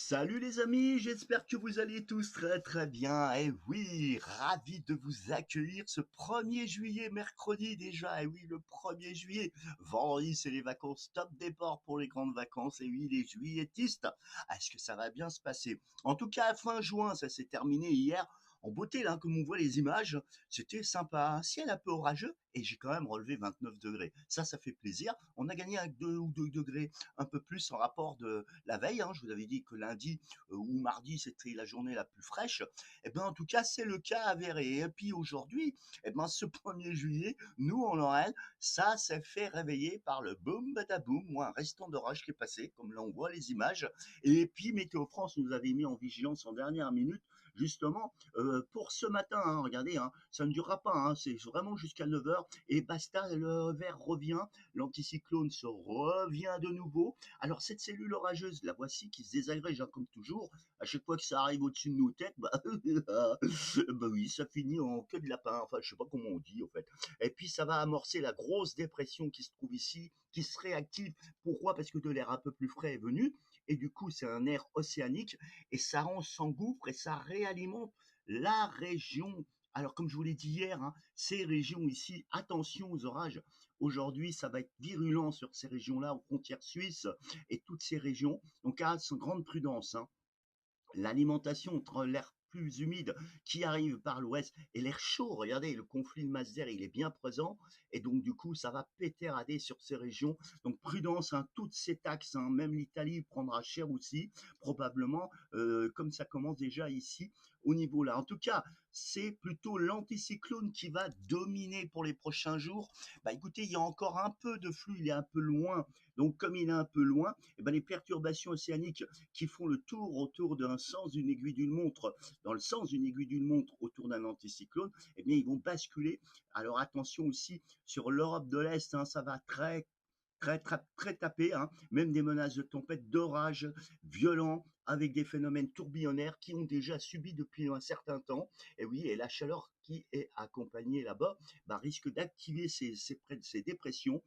Salut les amis, j'espère que vous allez tous très très bien. Et oui, ravi de vous accueillir ce 1er juillet, mercredi déjà. Et oui, le 1er juillet. Vendredi, c'est les vacances, top départ pour les grandes vacances. Et oui, les juilletistes, est-ce que ça va bien se passer? En tout cas, fin juin, ça s'est terminé hier. En beauté, là, comme on voit les images, c'était sympa. Un ciel un peu orageux et j'ai quand même relevé 29 degrés. Ça fait plaisir. On a gagné avec 2 ou 2 degrés un peu plus en rapport de la veille, hein. Je vous avais dit que lundi ou mardi, c'était la journée la plus fraîche. Et ben, en tout cas, c'est le cas avéré. Et puis aujourd'hui, et ben, ce 1er juillet, nous, en Lorraine, ça s'est fait réveiller par le boom badaboum, moi, un restant d'orage qui est passé, comme là on voit les images. Et puis Météo France nous avait mis en vigilance en dernière minute, justement, pour ce matin, hein, regardez, hein, ça ne durera pas, hein, c'est vraiment jusqu'à 9 heures, et basta, le vert revient, l'anticyclone se revient de nouveau. Alors cette cellule orageuse, la voici qui se désagrège, hein, comme toujours. À chaque fois que ça arrive au-dessus de nos têtes, bah oui, ça finit en queue de lapin. Enfin, je sais pas comment on dit en fait. Et puis ça va amorcer la grosse dépression qui se trouve ici, qui se réactive. Pourquoi? Parce que de l'air un peu plus frais est venu. Et du coup, c'est un air océanique et ça s'engouffre et ça réalimente la région. Alors, comme je vous l'ai dit hier, hein, ces régions ici, attention aux orages. Aujourd'hui, ça va être virulent sur ces régions-là, aux frontières suisses et toutes ces régions. Donc, à grande prudence, hein. L'alimentation entre l'air plus humide qui arrive par l'ouest et l'air chaud, regardez, le conflit de masse d'air, il est bien présent, et donc du coup, ça va péter sur ces régions. Donc prudence, hein, toutes ces taxes, hein, même l'Italie prendra cher aussi, probablement, comme ça commence déjà ici au niveau là. En tout cas, c'est plutôt l'anticyclone qui va dominer pour les prochains jours. Bah écoutez, il y a encore un peu de flux, il est un peu loin. Donc comme il est un peu loin, eh ben, les perturbations océaniques qui font le tour autour d'un sens d'une aiguille d'une montre, dans le sens d'une aiguille d'une montre autour d'un anticyclone, eh bien, ils vont basculer. Alors attention aussi sur l'Europe de l'Est, hein, ça va très tapé, hein, même des menaces de tempête, d'orages violents avec des phénomènes tourbillonnaires qui ont déjà subi depuis un certain temps. Et oui, et la chaleur qui est accompagnée là-bas bah, risque d'activer ces dépressions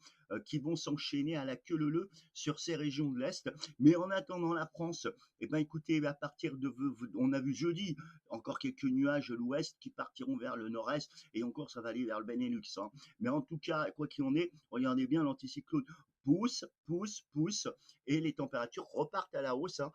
qui vont s'enchaîner à la queue leu sur ces régions de l'Est. Mais en attendant la France, eh ben, écoutez, à partir de, on a vu jeudi encore quelques nuages de l'ouest qui partiront vers le nord-est et encore ça va aller vers le Benelux, hein. Mais en tout cas, quoi qu'il en est, regardez bien l'anticyclone pousse, et les températures repartent à la hausse, hein.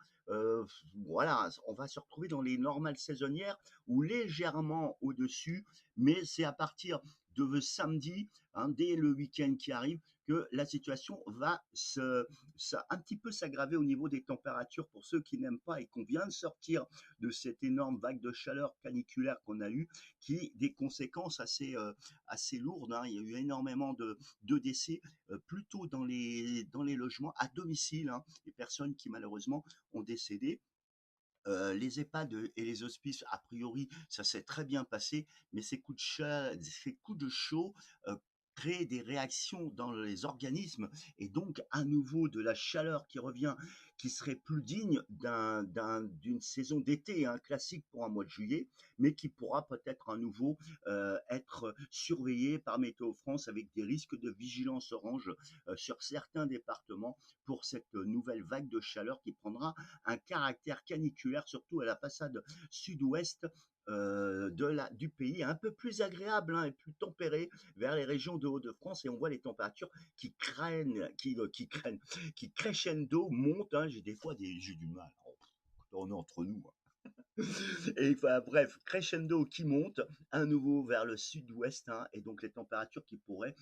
Voilà, on va se retrouver dans les normales saisonnières ou légèrement au-dessus, mais c'est à partir de samedi, hein, dès le week-end qui arrive, que la situation va un petit peu s'aggraver au niveau des températures pour ceux qui n'aiment pas et qu'on vient de sortir de cette énorme vague de chaleur caniculaire qu'on a eue, qui des conséquences assez lourdes, hein. Il y a eu énormément de décès, plutôt dans les logements à domicile, hein, des personnes qui malheureusement ont décédé. Les EHPAD et les hospices, a priori, ça s'est très bien passé, mais ces coups de chaud créent des réactions dans les organismes et donc à nouveau de la chaleur qui revient, qui serait plus digne d'une saison d'été, hein, classique pour un mois de juillet, mais qui pourra peut-être à nouveau être surveillé par Météo France avec des risques de vigilance orange sur certains départements pour cette nouvelle vague de chaleur qui prendra un caractère caniculaire, surtout à la façade sud-ouest du pays, un peu plus agréable, hein, et plus tempéré vers les régions de Hauts-de-France. Et on voit les températures qui crescendo montent, hein. J'ai du mal. On est entre nous, hein. Et enfin, bref, crescendo qui monte à nouveau vers le sud-ouest, hein, et donc les températures qui pourraient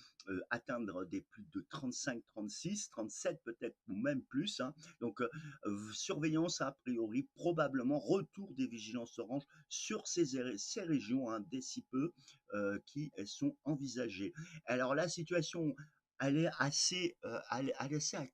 atteindre des plus de 35, 36, 37 peut-être ou même plus, hein. Donc surveillance a priori, probablement retour des vigilances oranges sur ces régions, hein, d'ici peu, qui sont envisagées. Alors la situation elle est assez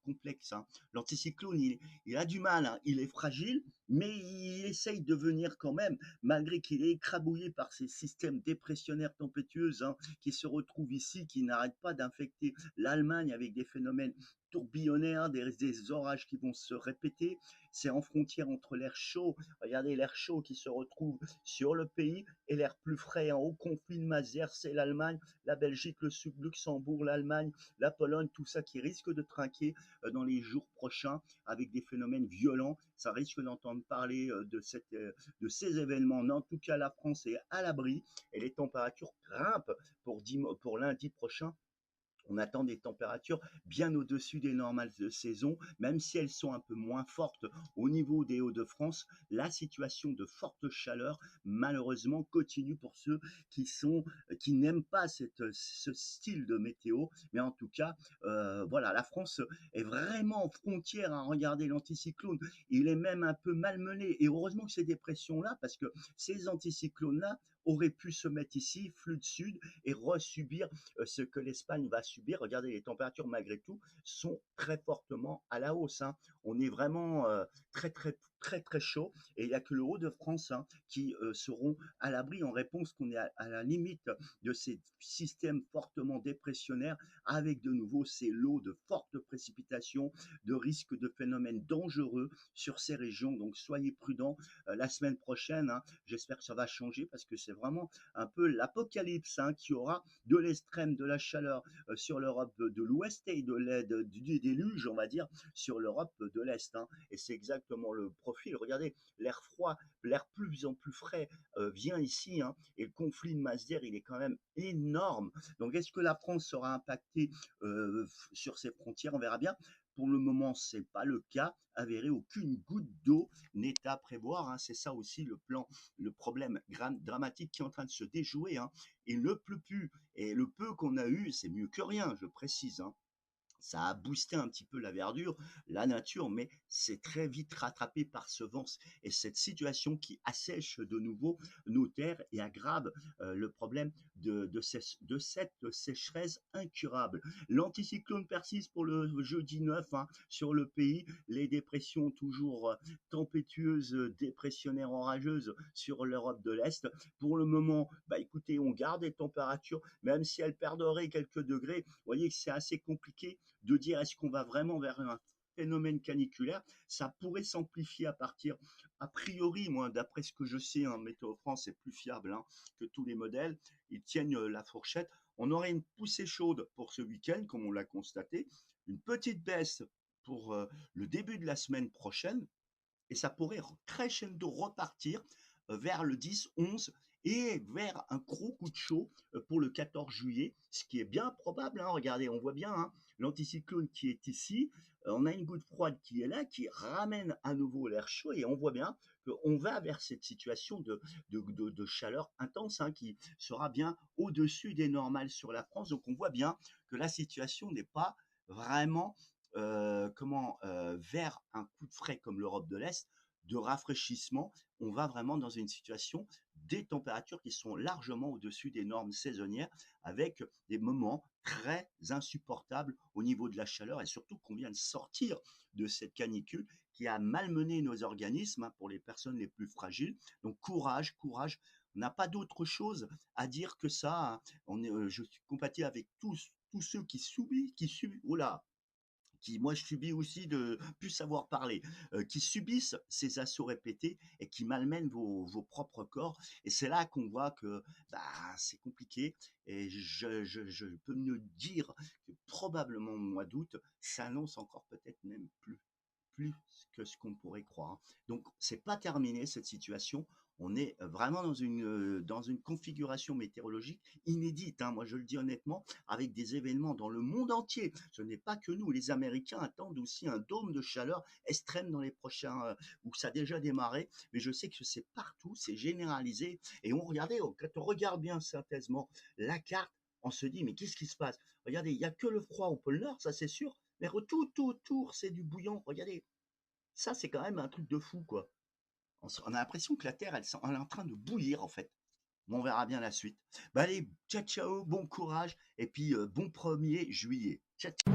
complexe, hein. L'anticyclone, il a du mal, hein, il est fragile, mais il essaye de venir quand même, malgré qu'il est écrabouillé par ces systèmes dépressionnaires tempétueux, hein, qui se retrouvent ici, qui n'arrêtent pas d'infecter l'Allemagne avec des phénomènes tourbillonnaires, des orages qui vont se répéter. C'est en frontière entre l'air chaud, regardez l'air chaud qui se retrouve sur le pays, et l'air plus frais en haut conflit de masse d'air, c'est l'Allemagne, la Belgique, le Sud, Luxembourg, l'Allemagne, la Pologne, tout ça qui risque de trinquer dans les jours prochains avec des phénomènes violents. Ça risque entendre parler de ces événements, mais en tout cas, la France est à l'abri et les températures grimpent pour lundi prochain. On attend des températures bien au-dessus des normales de saison, même si elles sont un peu moins fortes au niveau des Hauts-de-France. La situation de forte chaleur, malheureusement, continue pour ceux qui n'aiment pas ce style de météo. Mais en tout cas, voilà, la France est vraiment en frontière à regarder l'anticyclone. Il est même un peu malmené. Et heureusement que ces dépressions-là, parce que ces anticyclones-là auraient pu se mettre ici, flux de sud, et resubir ce que l'Espagne va subir. Regardez, les températures malgré tout sont très fortement à la hausse, hein. On est vraiment très très très très chaud et il n'y a que le Haut-de-France, hein, qui seront à l'abri en réponse qu'on est à la limite de ces systèmes fortement dépressionnaires avec de nouveau ces lots de fortes précipitations, de risques de phénomènes dangereux sur ces régions. Donc soyez prudents la semaine prochaine, hein. J'espère que ça va changer parce que c'est vraiment un peu l'apocalypse, hein, qui aura de l'extrême de la chaleur sur l'Europe de l'Ouest et du déluge, on va dire, sur l'Europe de l'Est, hein. Et c'est exactement le profil. Regardez, l'air froid, l'air plus en plus frais vient ici, hein, et le conflit de masse d'air, il est quand même énorme. Donc, est-ce que la France sera impactée sur ses frontières? On verra bien. Pour le moment, ce n'est pas le cas avéré. Aucune goutte d'eau n'est à prévoir, hein. C'est ça aussi le problème dramatique qui est en train de se déjouer, hein. Il ne pleut plus. Et le peu qu'on a eu, c'est mieux que rien, je précise, hein. Ça a boosté un petit peu la verdure, la nature, mais c'est très vite rattrapé par ce vent et cette situation qui assèche de nouveau nos terres et aggrave le problème de cette sécheresse incurable. L'anticyclone persiste pour le jeudi 9, hein, sur le pays. Les dépressions toujours tempétueuses, dépressionnaires, orageuses sur l'Europe de l'Est. Pour le moment, bah écoutez, on garde les températures, même si elles perdraient quelques degrés. Vous voyez que c'est assez compliqué de dire est-ce qu'on va vraiment vers un phénomène caniculaire. Ça pourrait s'amplifier a priori, moi, d'après ce que je sais, hein, Météo France est plus fiable, hein, que tous les modèles. Ils tiennent la fourchette. On aurait une poussée chaude pour ce week-end, comme on l'a constaté, une petite baisse pour le début de la semaine prochaine, et ça pourrait crescendo repartir vers le 10-11 et vers un gros coup de chaud pour le 14 juillet, ce qui est bien probable, hein. Regardez, on voit bien, hein, l'anticyclone qui est ici, on a une goutte froide qui est là, qui ramène à nouveau l'air chaud, et on voit bien qu'on va vers cette situation de chaleur intense, hein, qui sera bien au-dessus des normales sur la France. Donc on voit bien que la situation n'est pas vraiment vers un coup de frais comme l'Europe de l'Est, de rafraîchissement. On va vraiment dans une situation des températures qui sont largement au-dessus des normes saisonnières, avec des moments très insupportables au niveau de la chaleur, et surtout qu'on vient de sortir de cette canicule qui a malmené nos organismes, hein, pour les personnes les plus fragiles. Donc courage, courage. On n'a pas d'autre chose à dire que ça, hein. Je suis compatis avec tous ceux moi je subis aussi de plus savoir parler, qui subissent ces assauts répétés et qui malmènent vos propres corps. Et c'est là qu'on voit que bah, c'est compliqué. Et je peux me dire que probablement au mois d'août, ça annonce encore peut-être même plus que ce qu'on pourrait croire. Donc c'est pas terminé cette situation. On est vraiment dans une configuration météorologique inédite, hein, moi je le dis honnêtement, avec des événements dans le monde entier. Ce n'est pas que nous. Les Américains attendent aussi un dôme de chaleur extrême dans les prochains, où ça a déjà démarré, mais je sais que c'est partout, c'est généralisé. Et quand on regarde bien synthèsement la carte, on se dit mais qu'est-ce qui se passe? Regardez, il n'y a que le froid au pôle Nord, ça c'est sûr, mais tout autour c'est du bouillant. Regardez, ça c'est quand même un truc de fou, quoi. On a l'impression que la Terre, elle est en train de bouillir, en fait. Bon, on verra bien la suite. Bah allez, ciao, ciao, bon courage, et puis bon 1er juillet. Ciao, ciao.